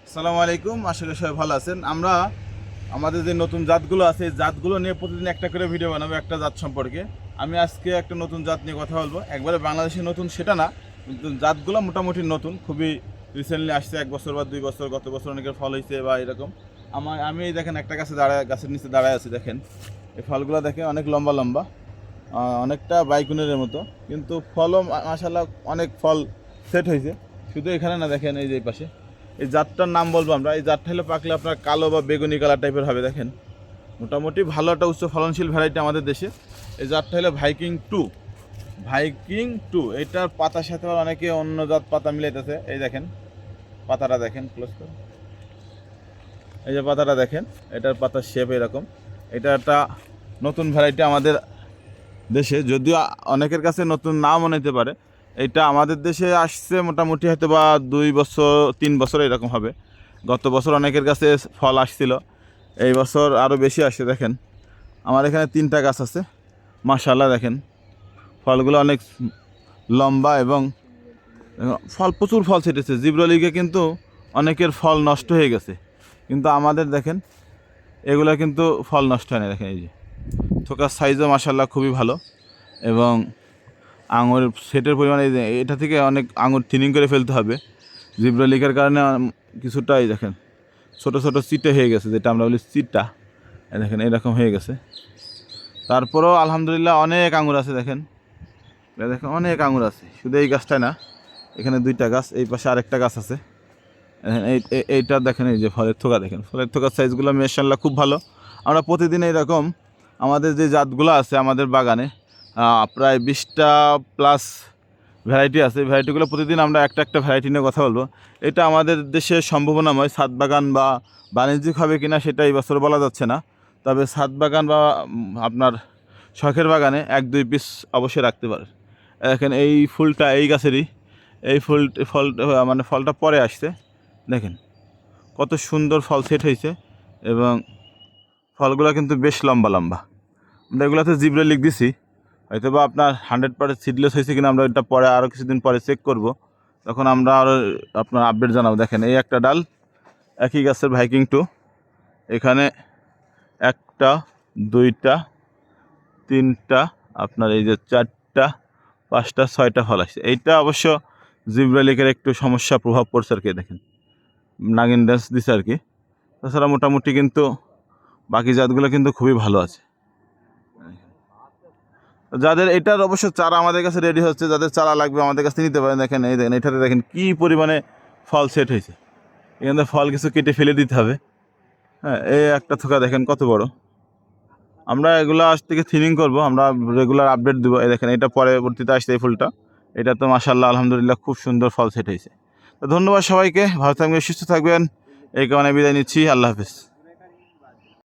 আসসালামু আলাইকুম, আশা করি সবাই ভালো আছেন। আমরা আমাদের যে নতুন জাতগুলো আছে এই জাতগুলো নিয়ে প্রতিদিন একটা করে ভিডিও বানাবো একটা জাত সম্পর্কে। আমি আজকে একটা নতুন জাত নিয়ে কথা বলবো। একবারে বাংলাদেশে নতুন সেটা না, কিন্তু জাতগুলো মোটামুটি নতুন, খুবই রিসেন্টলি আসছে, 1 বছর বা 2 বছর। গত বছর অনেকের ফল হয়েছে বা এরকম। আমি এই দেখেন একটা গাছের নিচে দাঁড়ায় আছি, দেখেন এই ফলগুলো দেখে অনেক লম্বা লম্বা, অনেকটা বাইকুনের মতো, কিন্তু ফলও মাশাআল্লাহ অনেক ফল সেট হয়েছে। শুধু এখানে না, দেখেন এই যে এই পাশে এই জাতটার নাম বলবো আমরা। এই জাতটা হলে পাকলে আপনার কালো বা বেগুনি কালার টাইপের হবে। দেখেন মোটামুটি ভালো একটা উচ্চ ফলনশীল ভ্যারাইটি আমাদের দেশে। এই জাতটা হলো ভাইকিং টু। এটার পাতার সাথে আবার অনেকে অন্য জাত পাতা মিলাইতেছে। এই দেখেন পাতাটা, দেখেন ক্লোজ করে, এই যে পাতাটা দেখেন, এটার পাতার শেপ এরকম। এটা একটা নতুন ভ্যারাইটি আমাদের দেশে, যদিও অনেকের কাছে নতুন নাও মনে হতে পারে। এটা আমাদের দেশে আসছে মোটামুটি হয়তো বা 2 বছর 3 বছর এরকম হবে। গত বছর অনেকের কাছে ফল আসছিল, এই বছর আরও বেশি আসছে। দেখেন আমার এখানে 3টা গাছ আছে, মাশাআল্লাহ দেখেন ফলগুলো অনেক লম্বা এবং প্রচুর ফল ছেটেছে। জিব্রালিকে কিন্তু অনেকের ফল নষ্ট হয়ে গেছে, কিন্তু আমাদের দেখেন এগুলো কিন্তু ফল নষ্ট হয় না। দেখেন এই যে থোকার সাইজও মাশাআল্লাহ খুবই ভালো, এবং আঙুর সেটের পরিমাণে এটা থেকে অনেক আঙুর থিনিং করে ফেলতে হবে। জিব্রালিকার কারণে কিছুটাই দেখেন ছোট ছোট চিটে হয়ে গেছে, যেটা আমরা বলি চিটা। দেখেন এরকম হয়ে গেছে। তারপরেও আলহামদুলিল্লাহ অনেক আঙুর আছে। দেখেন দেখেন অনেক আঙুর আছে, শুধু এই গাছটাই না, এখানে 2টা গাছ, এই পাশে আরেকটা গাছ আছে। এইটা দেখেন, এই যে ফলের থোকা, দেখেন ফলের থোকার সাইজগুলো মাশাআল্লাহ খুব ভালো। আমরা প্রতিদিন এইরকম আমাদের যে জাতগুলো আছে আমাদের বাগানে প্রায় 20টা প্লাস ভ্যারাইটি আছে। ভ্যারাইটিগুলো প্রতিদিন আমরা একটা একটা ভ্যারাইটি নিয়ে কথা বলবো। এটা আমাদের দেশে সম্ভাবনাময়। ছাদ বাগান বা বাণিজ্যিক হবে কিনা সেটা এই বছর বলা যাচ্ছে না, তবে ছাদ বাগান বা আপনার শখের বাগানে 1-2 পিস অবশ্যই রাখতে পারে। দেখেন এই ফুলটা এই গাছেরই, এই মানে ফলটা পরে আসছে। দেখেন কত সুন্দর ফল সেট হয়েছে, এবং ফলগুলো কিন্তু বেশ লম্বা লম্বা। আমরা এগুলোতে জিব্রে লিখ দিছি, হয়তো বা আপনার 100% সিডলেস হয়েছে কিনা আমরা এটা পরে আরও কিছুদিন পরে চেক করব, তখন আমরা আরও আপনার আপডেট জানাবো। দেখেন এই একটা ডাল, একই গাছের ভাইকিং 2, এখানে 1টা 2টা 3টা আপনার এই যে 4টা 5টা 6টা ফল আসছে। এইটা অবশ্য জিব্রালিকের একটু সমস্যা প্রভাব পড়ছে আর কি। দেখেন নাগিন ড্যান্স দিছে আর কি। তাছাড়া মোটামুটি কিন্তু বাকি জাতগুলো কিন্তু খুবই ভালো আছে। যাদের এটার অবশ্য চারা আমাদের কাছে রেডি হচ্ছে, যাদের চারা লাগবে আমাদের কাছে নিতে পারেন। দেখেন এই দেখেন এটাতে দেখেন কী পরিমাণে ফল সেট হয়েছে। এখানে ফল কিছু কেটে ফেলে দিতে হবে। হ্যাঁ, এই একটা থোকা দেখেন কত বড়। আমরা এগুলো আজ থেকে থিনিং করবো, আমরা রেগুলার আপডেট দেবো। এই দেখেন এটা পরবর্তীতে আসছে এই ফুলটা, এটা তো মাশাআল্লাহ আলহামদুলিল্লাহ খুব সুন্দর ফল সেট হয়েছে। তো ধন্যবাদ সবাইকে, ভালো থাকবেন, সুস্থ থাকবেন, এই কারণে বিদায় নিচ্ছি। আল্লাহ হাফেজ।